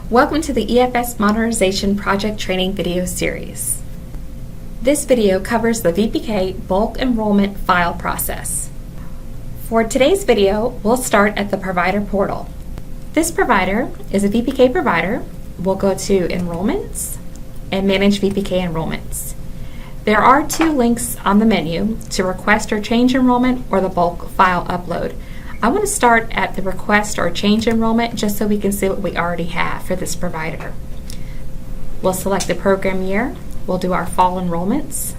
Welcome to the EFS Modernization Project Training video series. This video covers the VPK bulk enrollment file process. For today's video, we'll start at the provider portal. This provider is a VPK provider. We'll go to Enrollments and Manage VPK Enrollments. There are two links on the menu to request or change enrollment or the bulk file upload. I want to start at the request or change enrollment just so we can see what we already have for this provider. We'll select the program year. We'll do our fall enrollments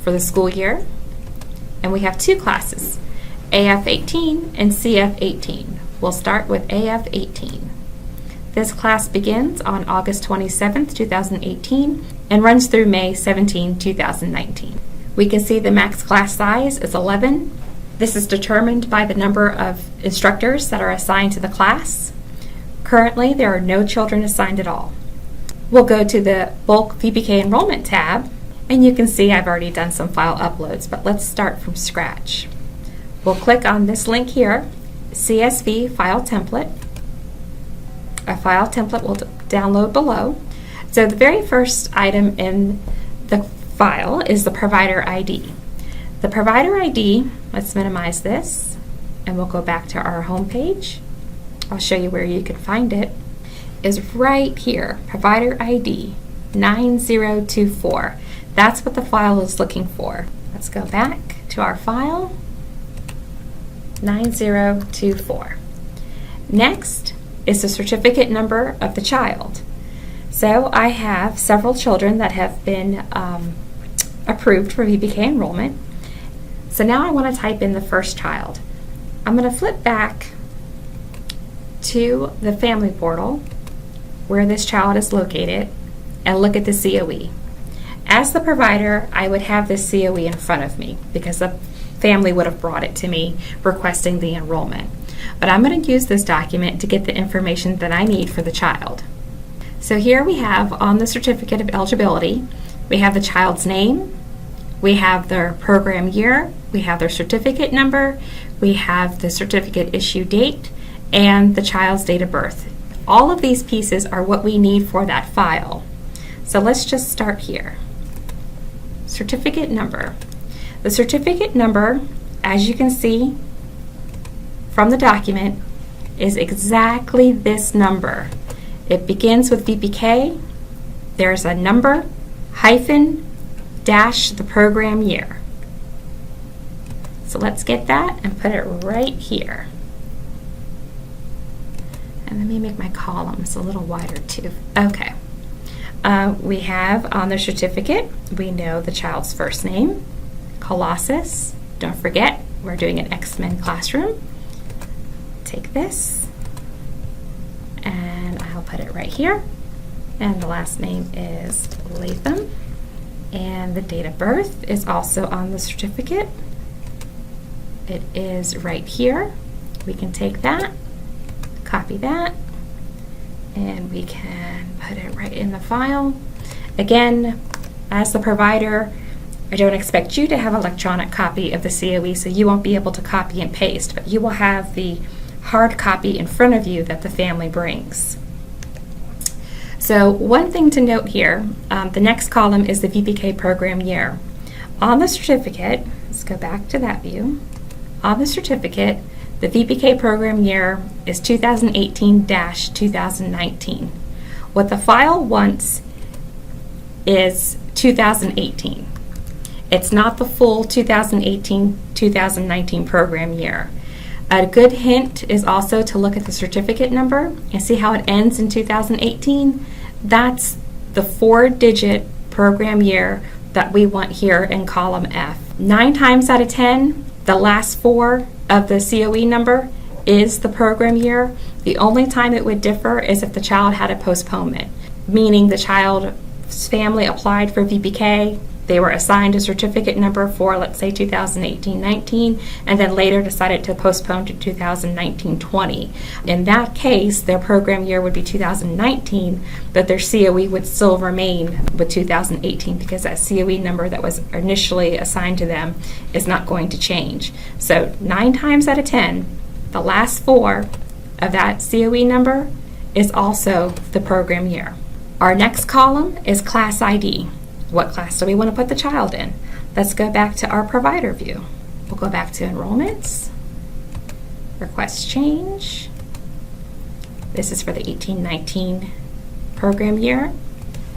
for the school year. And we have two classes, AF18 and CF18. We'll start with AF18. This class begins on August 27th, 2018 and runs through May 17, 2019. We can see the max class size is 11. This is determined by the number of instructors that are assigned to the class. Currently, there are no children assigned at all. We'll go to the Bulk VPK Enrollment tab, and you can see I've already done some file uploads, but let's start from scratch. We'll click on this link here, CSV File Template. A file template will download below. So the very first item in the file is the provider ID. The provider ID, let's minimize this, and we'll go back to our home page. I'll show you where you can find it, is right here, provider ID 9024. That's what the file is looking for. Let's go back to our file, 9024. Next is the certificate number of the child. So I have several children that have been approved for VPK enrollment. So now I want to type in the first child. I'm going to flip back to the family portal where this child is located and look at the COE. As the provider, I would have this COE in front of me because the family would have brought it to me requesting the enrollment. But I'm going to use this document to get the information that I need for the child. So here we have on the certificate of eligibility, we have the child's name, we have their program year, we have their certificate number, we have the certificate issue date, and the child's date of birth. All of these pieces are what we need for that file. So let's just start here. Certificate number. The certificate number, as you can see from the document, is exactly this number. It begins with VPK. There's a number, hyphen, dash the program year. So let's get that and put it right here. And let me make my columns a little wider too. Okay. We have on the certificate, we know the child's first name, Colossus. Don't forget, we're doing an X-Men classroom. Take this, and I'll put it right here. And the last name is Latham. And the date of birth is also on the certificate. It is right here. We can take that, copy that, and we can put it right in the file. Again, as the provider, I don't expect you to have an electronic copy of the COE, so you won't be able to copy and paste, but you will have the hard copy in front of you that the family brings. So one thing to note here, the next column is the VPK program year. On the certificate, let's go back to that view. On the certificate, the VPK program year is 2018-2019. What the file wants is 2018. It's not the full 2018-2019 program year. A good hint is also to look at the certificate number and see how it ends in 2018. That's the 4-digit program year that we want here in column F. 9 times out of 10, the last 4 of the COE number is the program year. The only time it would differ is if the child had a postponement, meaning the child's family applied for VPK, they were assigned a certificate number for, let's say, 2018-19, and then later decided to postpone to 2019-20. In that case, their program year would be 2019, but their COE would still remain with 2018 because that COE number that was initially assigned to them is not going to change. So 9 times out of 10, the last 4 of that COE number is also the program year. Our next column is class ID. What class do we want to put the child in? Let's go back to our provider view. We'll go back to enrollments, request change. This is for the 18-19 program year.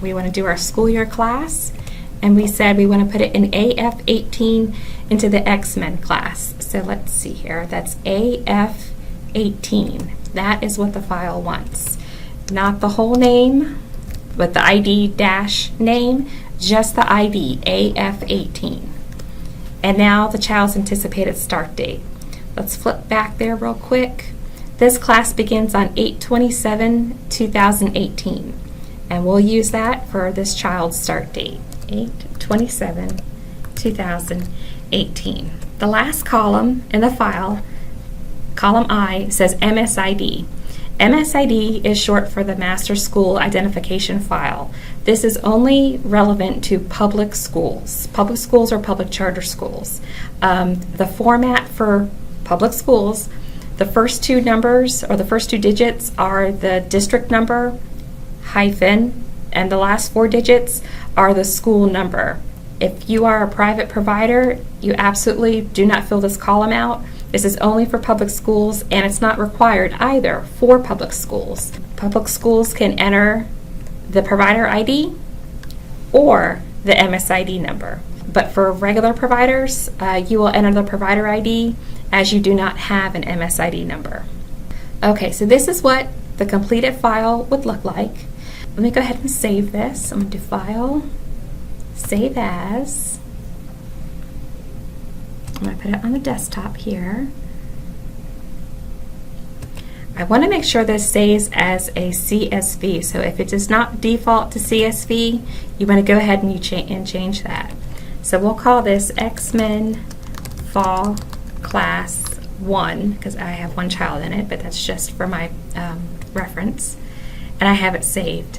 We want to do our school year class, and we said we want to put it in AF18 into the X-Men class. So let's see here, that's AF18. That is what the file wants. Not the whole name, but the ID dash name, just the ID, AF18. And now the child's anticipated start date. Let's flip back there real quick. This class begins on 8/27/2018, and we'll use that for this child's start date, 8/27/2018. The last column in the file, column I, says MSID. MSID is short for the Master School Identification File. This is only relevant to public schools or public charter schools. The format for public schools, the first two numbers or the first two digits are the district number, hyphen, and the last four digits are the school number. If you are a private provider, you absolutely do not fill this column out. This is only for public schools, and it's not required either for public schools. Public schools can enter the provider ID or the MSID number. But for regular providers, you will enter the provider ID as you do not have an MSID number. Okay, so this is what the completed file would look like. Let me go ahead and save this. I'm going to do File, Save As. I'm going to put it on the desktop here. I want to make sure this saves as a CSV. So if it does not default to CSV, you want to go ahead and change that. So we'll call this X-Men Fall Class 1 because I have one child in it, but that's just for my reference. And I have it saved.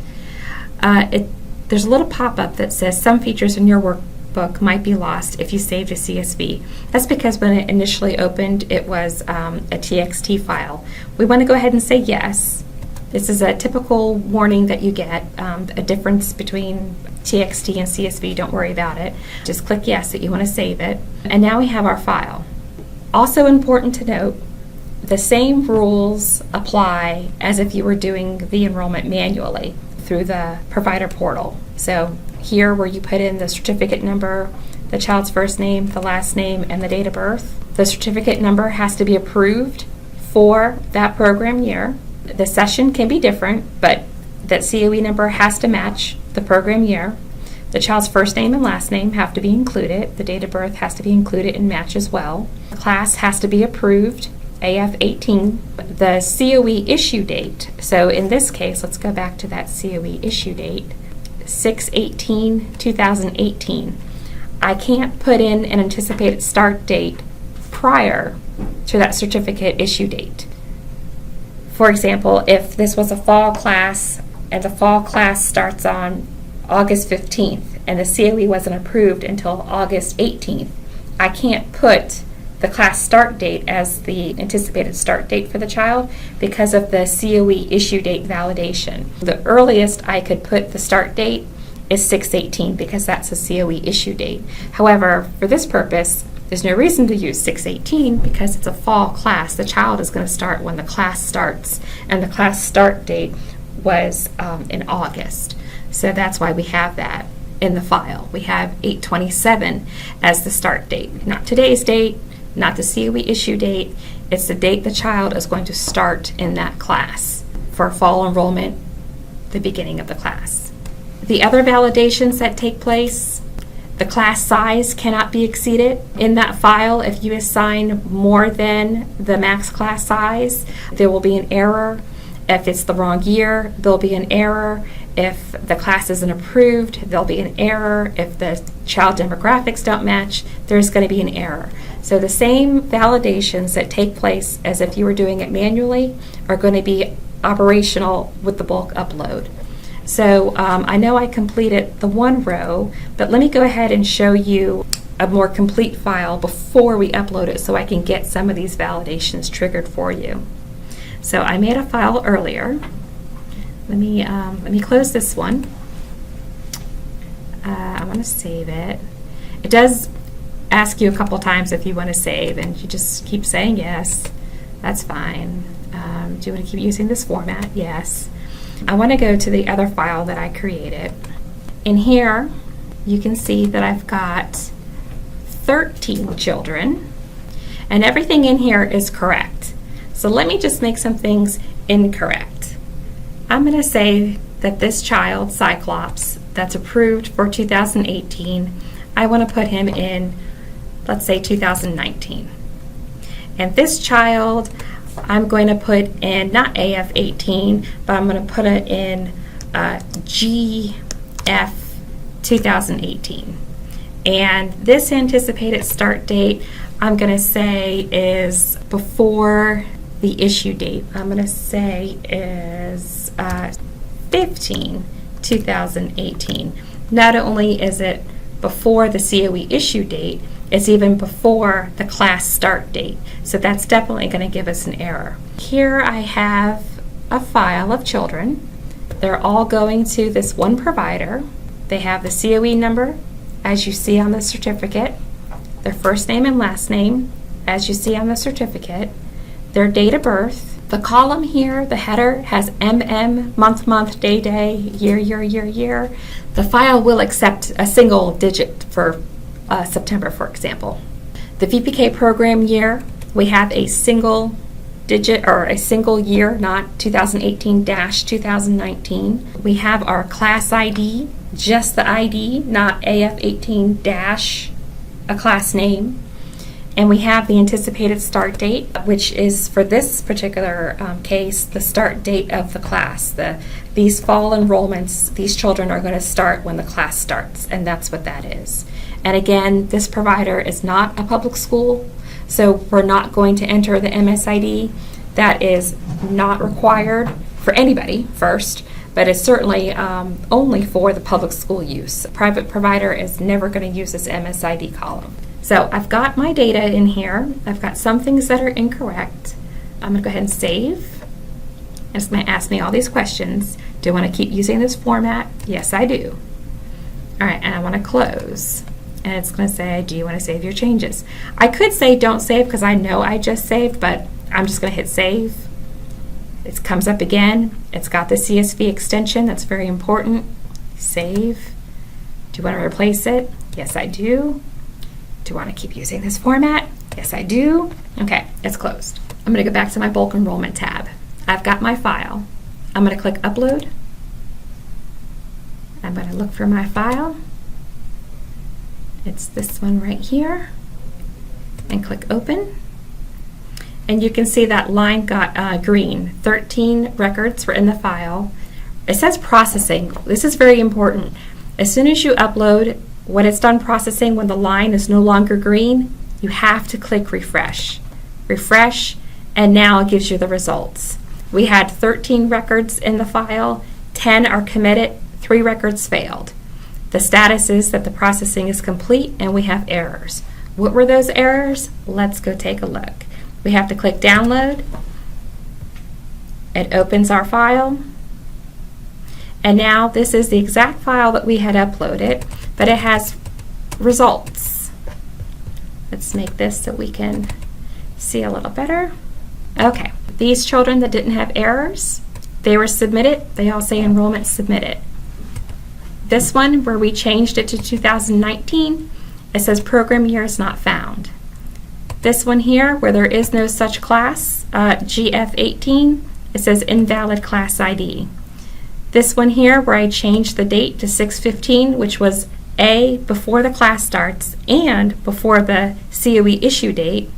There's a little pop-up that says some features in your workbook might be lost if you saved a CSV. That's because when it initially opened, it was a TXT file. We want to go ahead and say yes. This is a typical warning that you get, a difference between TXT and CSV. Don't worry about it. Just click yes that you want to save it. And now we have our file. Also important to note, the same rules apply as if you were doing the enrollment manually through the provider portal. So here where you put in the certificate number, the child's first name, the last name, and the date of birth, the certificate number has to be approved for that program year. The session can be different, but that COE number has to match the program year. The child's first name and last name have to be included. The date of birth has to be included and match as well. The class has to be approved, AF18. The COE issue date, so in this case, let's go back to that COE issue date, 6/18/2018. I can't put in an anticipated start date prior to that certificate issue date. For example, if this was a fall class and the fall class starts on August 15th and the COE wasn't approved until August 18th, I can't put the class start date as the anticipated start date for the child because of the COE issue date validation. The earliest I could put the start date is 6/18 because that's a COE issue date. However, for this purpose, there's no reason to use 6/18 because it's a fall class. The child is going to start when the class starts, and the class start date was in August. So that's why we have that in the file. We have 8/27 as the start date, not today's date, not the COE issue date. It's the date the child is going to start in that class for fall enrollment, the beginning of the class. The other validations that take place, the class size cannot be exceeded in that file. If you assign more than the max class size, there will be an error. If it's the wrong year, there'll be an error. If the class isn't approved, there'll be an error. If the child demographics don't match, there's going to be an error. So the same validations that take place as if you were doing it manually are going to be operational with the bulk upload. So I know I completed the one row, but let me go ahead and show you a more complete file before we upload it so I can get some of these validations triggered for you. So I made a file earlier. Let me close this one. I want to save it. It does ask you a couple times if you want to save, and you just keep saying yes. That's fine. Do you want to keep using this format? Yes. I want to go to the other file that I created. In here, you can see that I've got 13 children, and everything in here is correct. So let me just make some things incorrect. I'm going to say that this child, Cyclops, that's approved for 2018, I want to put him in, let's say, 2019. And this child, I'm going to put in not AF18, but I'm going to put it in GF 2018. And this anticipated start date, I'm going to say is before the issue date. I'm going to say is 15/2018. Not only is it before the COE issue date, it's even before the class start date. So that's definitely going to give us an error. Here I have a file of children. They're all going to this one provider. They have the COE number, as you see on the certificate, their first name and last name, as you see on the certificate, their date of birth. The column here, the header, has MM, month, day, year. The file will accept a single digit for September, for example. The VPK program year, we have a single digit or a single year, not 2018-2019. We have our class ID, just the ID, not AF18- a class name. And we have the anticipated start date, which is, for this particular case, the start date of the class. These fall enrollments, these children are going to start when the class starts, and that's what that is. And again, this provider is not a public school, so we're not going to enter the MSID. That is not required for anybody first, but it's certainly only for the public school use. A private provider is never going to use this MSID column. So I've got my data in here. I've got some things that are incorrect. I'm going to go ahead and save. It's going to ask me all these questions. Do I want to keep using this format? Yes, I do. All right, and I want to close. And it's going to say, do you want to save your changes? I could say don't save because I know I just saved, but I'm just going to hit save. It comes up again. It's got the CSV extension. That's very important. Save. Do you want to replace it? Yes, I do. Do you want to keep using this format? Yes, I do. Okay, it's closed. I'm going to go back to my bulk enrollment tab. I've got my file. I'm going to click upload. I'm going to look for my file. It's this one right here. And click open. And you can see that line got green. 13 records were in the file. It says processing. This is very important. As soon as you upload, when it's done processing, when the line is no longer green, you have to click refresh. Refresh, and now it gives you the results. We had 13 records in the file, 10 are committed, 3 records failed. The status is that the processing is complete and we have errors. What were those errors? Let's go take a look. We have to click download. It opens our file. And now this is the exact file that we had uploaded, but it has results. Let's make this so we can see a little better. Okay, these children that didn't have errors, they were submitted. They all say enrollment submitted. This one, where we changed it to 2019, it says program year is not found. This one here, where there is no such class, GF18, it says invalid class ID. This one here, where I changed the date to 6/15, which was A, before the class starts and before the COE issue date,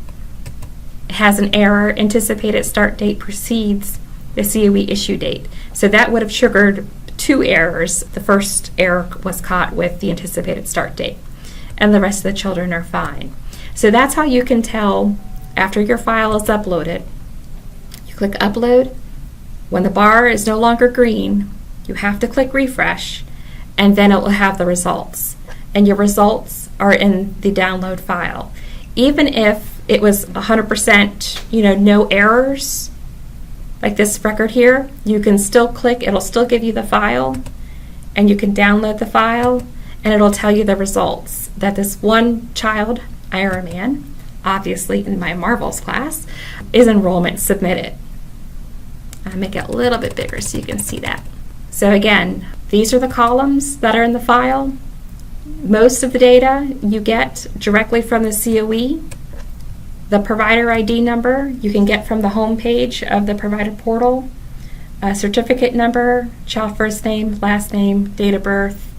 has an error. Anticipated start date precedes the COE issue date. So that would have triggered 2 errors. The first error was caught with the anticipated start date, and the rest of the children are fine. So that's how you can tell after your file is uploaded. You click upload. When the bar is no longer green, you have to click refresh, and then it will have the results. And your results are in the download file. Even if it was 100%, no errors, like this record here, you can still click, it'll still give you the file, and you can download the file, and it'll tell you the results that this one child, Ironman, obviously in my Marvels class, is enrollment submitted. I'll make it a little bit bigger so you can see that. So again, these are the columns that are in the file. Most of the data you get directly from the COE. The provider ID number you can get from the home page of the provider portal. A certificate number, child first name, last name, date of birth,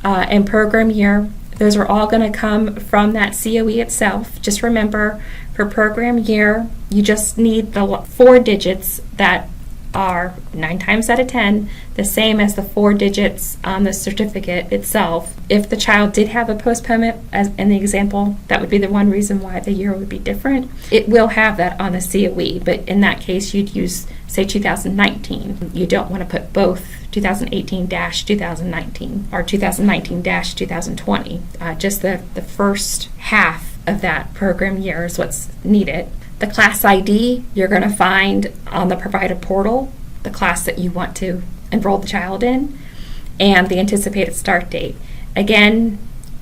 and program year. Those are all going to come from that COE itself. Just remember, for program year, you just need the 4 digits that are 9 times out of 10 the same as the 4 digits on the certificate itself. If the child did have a postponement, as in the example, that would be the one reason why the year would be different. It will have that on the COE, but in that case you'd use, say, 2019. You don't want to put both 2018-2019 or 2019-2020. Just the first half of that program year is what's needed. The class ID you're going to find on the provider portal, the class that you want to enroll the child in, and the anticipated start date. Again,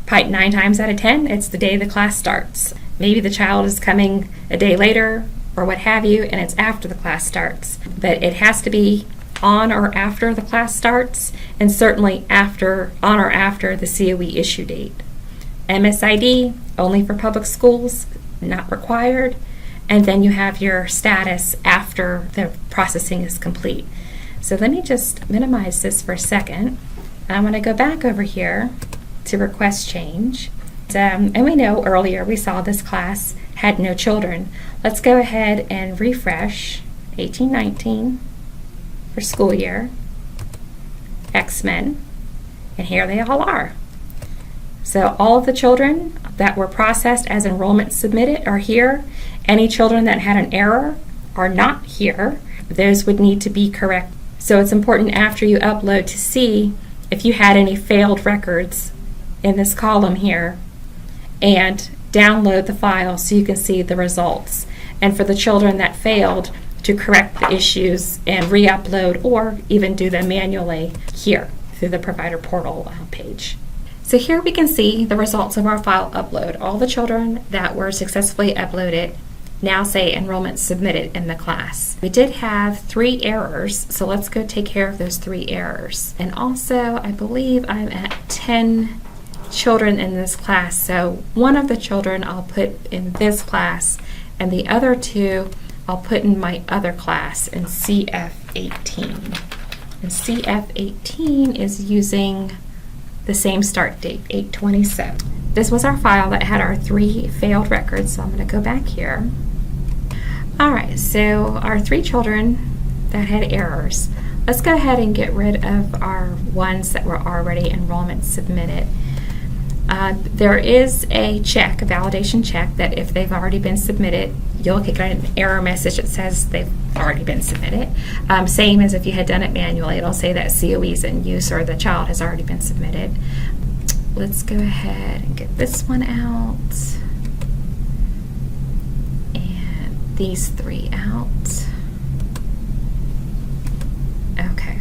9 times out of 10, it's the day the class starts. Maybe the child is coming a day later or what have you, and it's after the class starts. But it has to be on or after the class starts, and certainly on or after the COE issue date. MSID, only for public schools, not required. And then you have your status after the processing is complete. So let me just minimize this for a second. I'm going to go back over here to request change. And we know earlier we saw this class had no children. Let's go ahead and refresh 18-19 for school year, X-Men, and here they all are. So all of the children that were processed as enrollment submitted are here. Any children that had an error are not here. Those would need to be correct. So it's important after you upload to see if you had any failed records in this column here, and download the file so you can see the results. And for the children that failed, to correct the issues and re-upload, or even do them manually here through the provider portal page. So here we can see the results of our file upload. All the children that were successfully uploaded now say enrollment submitted in the class. We did have 3 errors, so let's go take care of those 3 errors. And also, I believe I'm at 10 children in this class, so one of the children I'll put in this class, and the other 2 I'll put in my other class in CF18. And CF18 is using the same start date, 8/27. This was our file that had our 3 failed records, so I'm going to go back here. Alright, so our 3 children that had errors. Let's go ahead and get rid of our ones that were already enrollment submitted. There is a check, a validation check, that if they've already been submitted, you'll get an error message that says they've already been submitted. Same as if you had done it manually, it'll say that COE is in use or the child has already been submitted. Let's go ahead and get this one out, and these 3 out. Okay.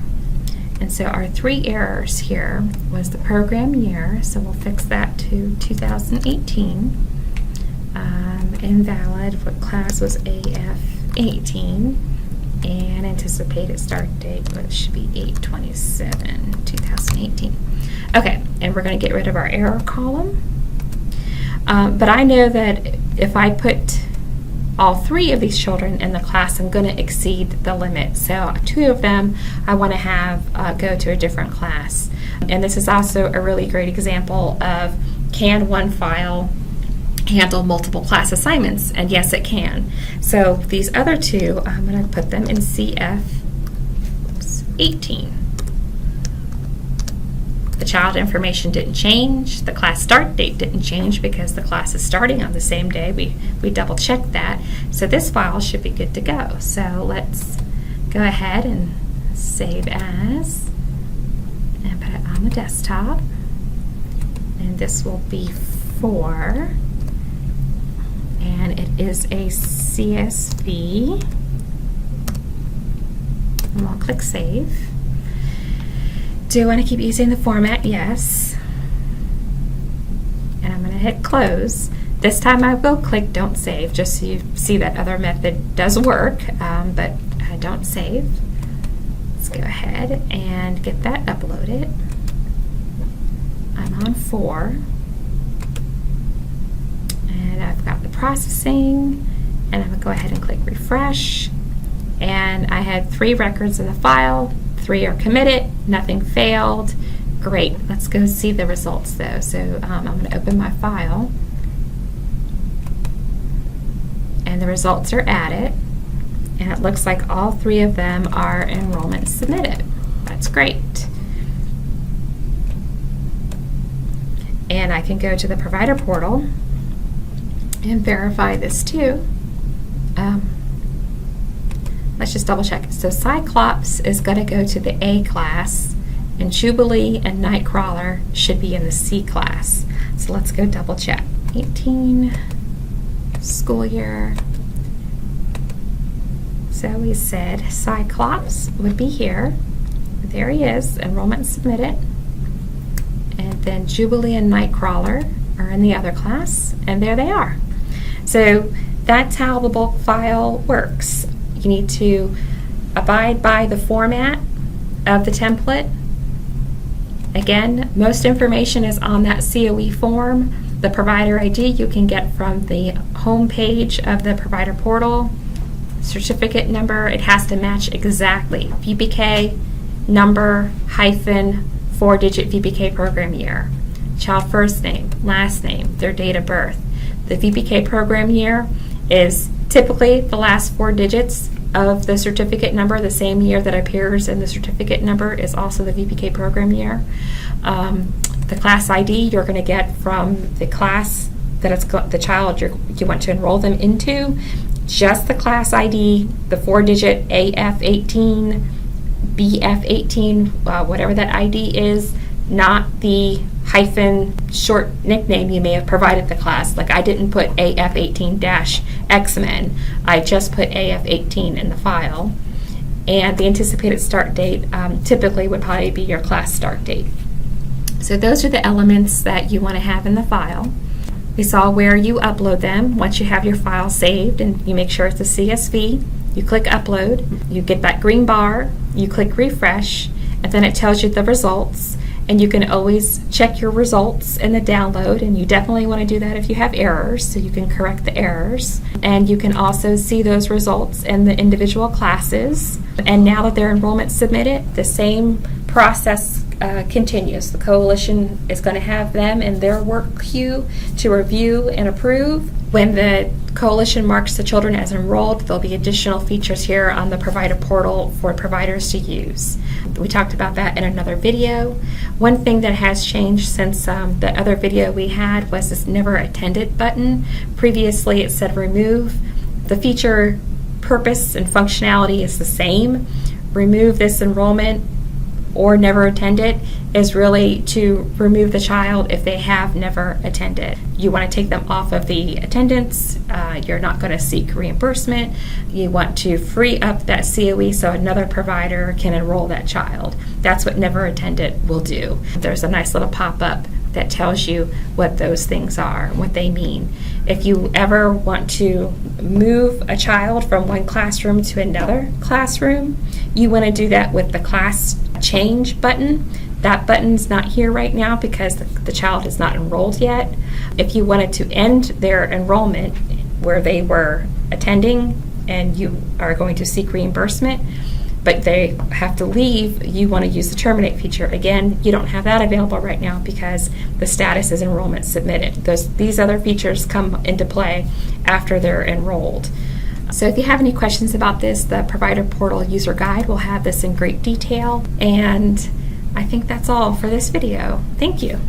And so our 3 errors here was the program year, so we'll fix that to 2018. Invalid, what class was AF18, and anticipated start date, which should be 8/27/2018. Okay, and we're going to get rid of our error column. But I know that if I put all 3 of these children in the class, I'm going to exceed the limit. So 2 of them I want to have go to a different class. And this is also a really great example of, can one file handle multiple class assignments? And yes, it can. So these other 2, I'm going to put them in CF18. The child information didn't change. The class start date didn't change because the class is starting on the same day. We double checked that. So this file should be good to go. So let's go ahead and save as and put it on the desktop. And this will be 4. And it is a CSV And we'll click Save. Do I want to keep using the format? Yes. And I'm going to hit Close. This time I will click Don't Save, just so you see that other method does work, but don't save. Let's go ahead and get that uploaded. I'm on 4. And I've got the processing, and I'm going to go ahead and click Refresh. And I had 3 records in the file. 3 are committed, nothing failed. Great. Let's go see the results though. So I'm going to open my file. And the results are added. And it looks like all 3 of them are enrollment submitted. That's great. And I can go to the provider portal and verify this too. Let's just double check. So Cyclops is going to go to the A class, and Jubilee and Nightcrawler should be in the C class. So let's go double check. 18 school year. So we said Cyclops would be here. There he is, enrollment submitted. And then Jubilee and Nightcrawler are in the other class, and there they are. So that's how the bulk file works. You need to abide by the format of the template. Again, most information is on that COE form. The provider ID you can get from the home page of the provider portal. Certificate number, it has to match exactly. VPK number hyphen 4-digit VPK program year. Child first name, last name, their date of birth. The VPK program year is typically the last 4 digits of the certificate number. The same year that appears in the certificate number is also the VPK program year. The class ID you're going to get from the class that it's the child you want to enroll them into. Just the class ID, the 4-digit AF18, BF18, whatever that ID is, not the hyphen short nickname you may have provided the class. Like I didn't put AF18-X-Men, I just put AF18 in the file. And the anticipated start date typically would probably be your class start date. So those are the elements that you want to have in the file. We saw where you upload them. Once you have your file saved and you make sure it's a CSV, you click Upload, you get that green bar, you click Refresh, and then it tells you the results. And you can always check your results in the download, and you definitely want to do that if you have errors, so you can correct the errors. And you can also see those results in the individual classes. And now that their enrollment submitted, the same process continues. The coalition is going to have them in their work queue to review and approve. When the coalition marks the children as enrolled, there'll be additional features here on the provider portal for providers to use. We talked about that in another video. One thing that has changed since the other video we had was this Never Attended button. Previously it said remove. The feature purpose and functionality is the same. Remove this enrollment or never attended is really to remove the child if they have never attended. You want to take them off of the attendance. You're not going to seek reimbursement. You want to free up that COE so another provider can enroll that child. That's what never attended will do. There's a nice little pop-up that tells you what those things are, what they mean. If you ever want to move a child from one classroom to another classroom, you want to do that with the class change button. That button's not here right now because the child is not enrolled yet. If you wanted to end their enrollment where they were attending and you are going to seek reimbursement, but they have to leave, you want to use the terminate feature. Again, you don't have that available right now because the status is enrollment submitted. These other features come into play after they're enrolled. So if you have any questions about this, the Provider Portal User Guide will have this in great detail. And I think that's all for this video. Thank you.